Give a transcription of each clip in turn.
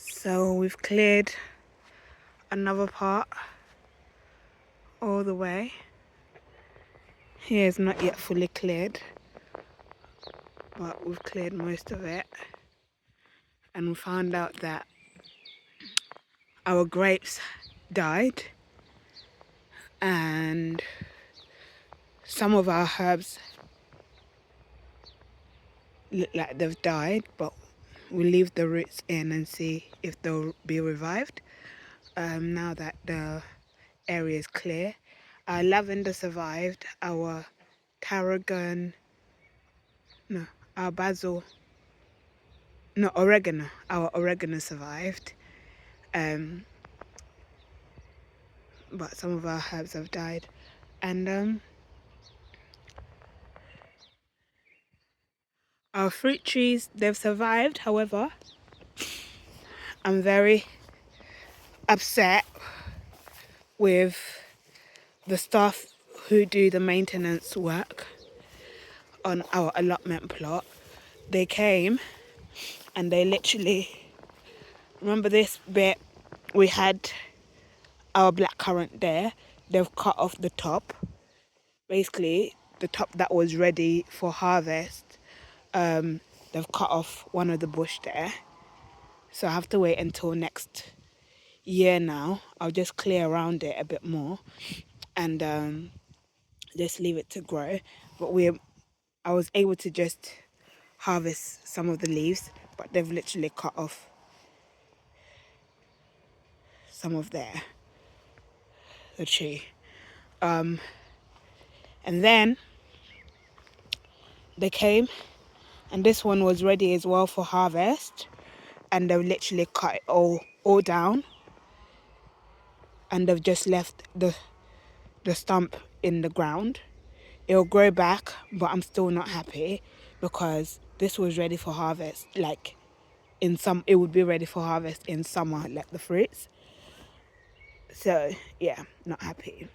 So we've cleared another part all the way. Here is not yet fully cleared, but we've cleared most of it. And we found out that our grapes died and some of our herbs look like they've died, but we'll leave the roots in and see if they'll be revived. Now that the area is clear. Our lavender survived, our tarragon, no, our basil, no, oregano, our oregano survived. But some of our herbs have died. And our fruit trees, they've survived. However, I'm very upset with the staff who do the maintenance work on our allotment plot. They came and they literally, remember this bit, we had our blackcurrant there. They've cut off the top, basically the top that was ready for harvest. They've cut off one of the bush there, so I have to wait until next year. Now I'll just clear around it a bit more and just leave it to grow. But I was able to just harvest some of the leaves, but they've literally cut off some of the tree. And then they came and this one was ready as well for harvest, and they've literally cut it all down, and they've just left the stump in the ground. It'll grow back, but I'm still not happy because this was ready for harvest. Like it would be ready for harvest in summer, like the fruits. So yeah, not happy.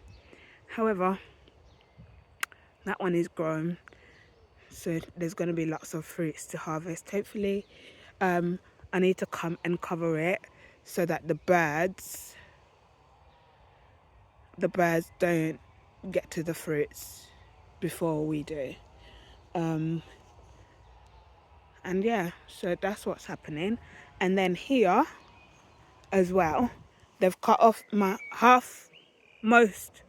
However, that one is grown, so there's going to be lots of fruits to harvest. Hopefully, I need to come and cover it so that the birds don't get to the fruits before we do. And yeah, so that's what's happening. And then here as well, they've cut off most,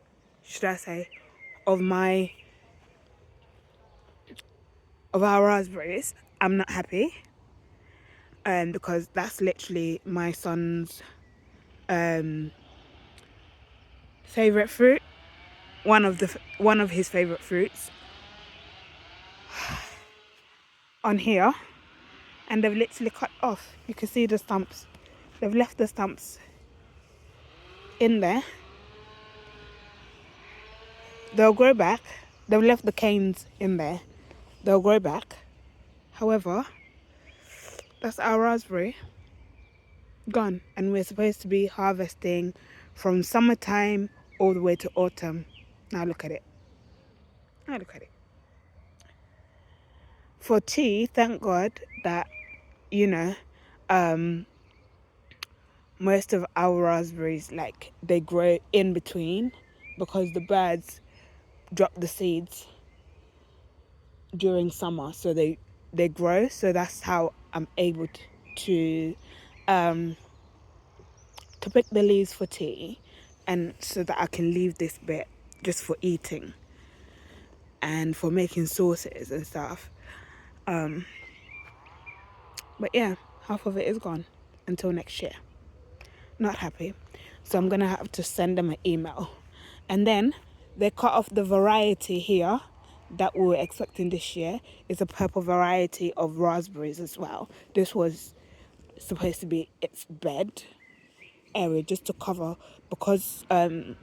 should I say, of our raspberries. I'm not happy, because that's literally my son's favorite fruit, one of his favorite fruits on here, and they've literally cut off. You can see the stumps. They've left the stumps in there. They'll grow back. They've left the canes in there. They'll grow back. However, that's our raspberry gone, and we're supposed to be harvesting from summertime all the way to autumn. Now look at it. Now look at it. For tea, thank God that, you know, most of our raspberries, like, they grow in between because the birds drop the seeds during summer, so they grow. So that's how I'm able to pick the leaves for tea, and so that I can leave this bit just for eating and for making sauces and stuff. But yeah, half of it is gone until next year. Not happy. So I'm gonna have to send them an email. And then they cut off the variety here that we were expecting this year. It's a purple variety of raspberries as well. This was supposed to be its bed area, just to cover, because of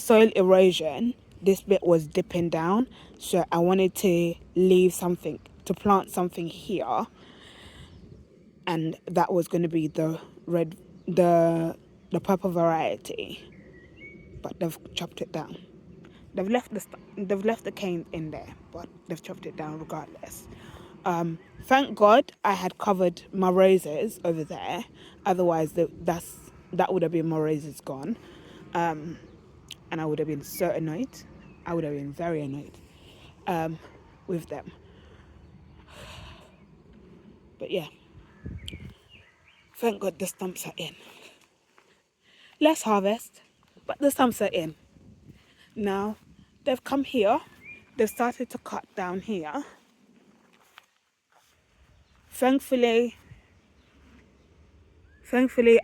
soil erosion, this bit was dipping down. So I wanted to leave something, to plant something here, and that was going to be the purple variety, but they've chopped it down. They've left the canes in there, but they've chopped it down regardless. Thank God I had covered my roses over there. Otherwise, that would have been my roses gone. And I would have been so annoyed. I would have been very annoyed with them. But yeah, thank God the stumps are in. Let's harvest, but the stumps are in. Now, they've come here. They've started to cut down here. Thankfully,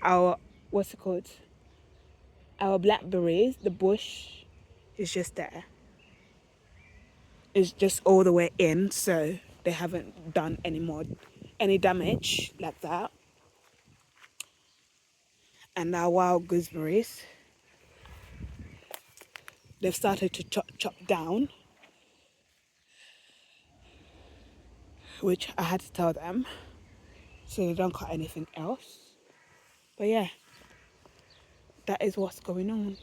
our, what's it called? Our blackberries, the bush is just there. It's just all the way in, so they haven't done any damage like that. And our wild gooseberries, they've started to chop down, which I had to tell them so they don't cut anything else. But yeah, that is what's going on.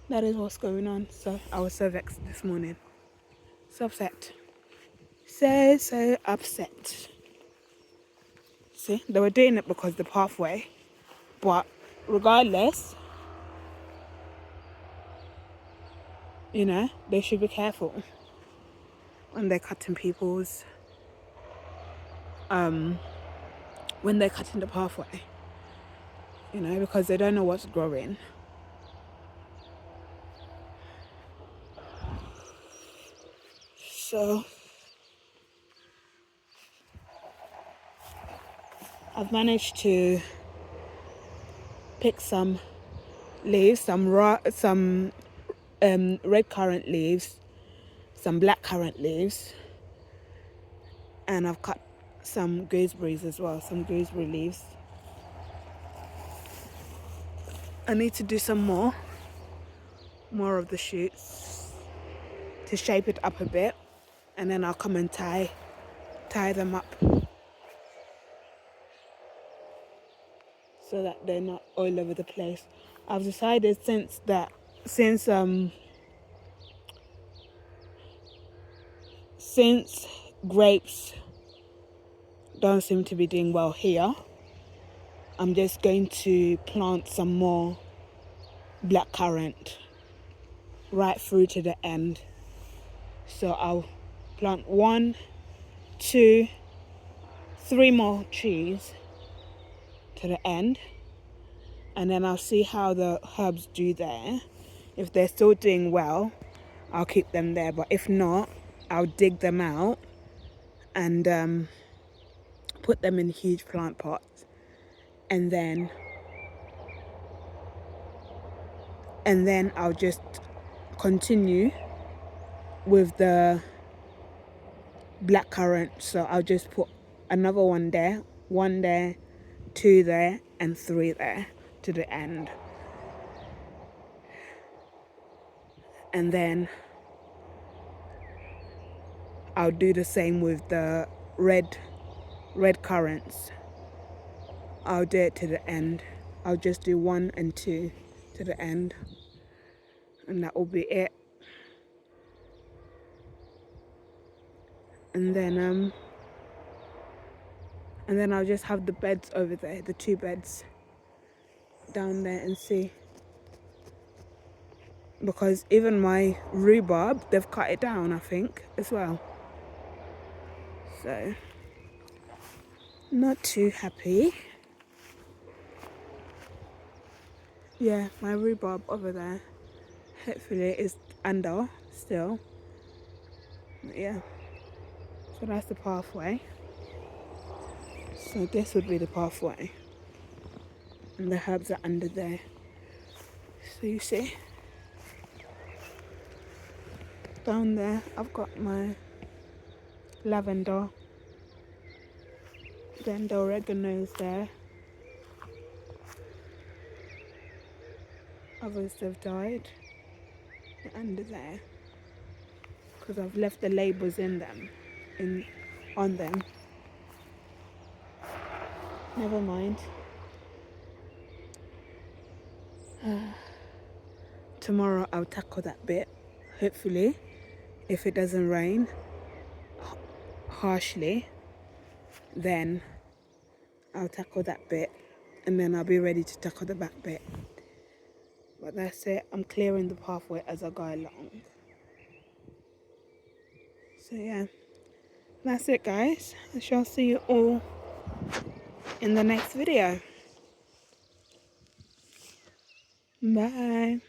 That is what's going on. So I was so vexed this morning. So upset. So upset. See, they were doing it because the pathway. But regardless, they should be careful when they're cutting when they're cutting the pathway. Because they don't know what's growing. So I've managed to pick some leaves, some red currant leaves, some black currant leaves, and I've cut some gooseberries as well, some gooseberry leaves. I need to do some more of the shoots to shape it up a bit, and then I'll come and tie them up so that they're not all over the place. I've decided since grapes don't seem to be doing well here, I'm just going to plant some more blackcurrant right through to the end. So I'll plant 1, 2, 3 more trees to the end, and then I'll see how the herbs do there. If they're still doing well, I'll keep them there, but if not, I'll dig them out and put them in huge plant pots, and then I'll just continue with the blackcurrant. So I'll just put another 1 there, 2 there, and 3 there to the end. And then I'll do the same with the red currants. I'll do it to the end. I'll just do 1 and 2 to the end, and that will be it. And then I'll just have the beds over there, the 2 beds down there, and see. Because even my rhubarb, they've cut it down, I think, as well. So, not too happy. Yeah, my rhubarb over there, hopefully is under still. But yeah, so that's the pathway. So this would be the pathway, and the herbs are under there. So you see, down there I've got my lavender, then the oregano is there. Others have died. They're under there because I've left the labels on them. Never mind. Tomorrow I'll tackle that bit, hopefully, if it doesn't rain. harshly, then I'll tackle that bit, and then I'll be ready to tackle the back bit. But that's it, I'm clearing the pathway as I go along. So yeah, that's it guys. I shall see you all in the next video. Bye.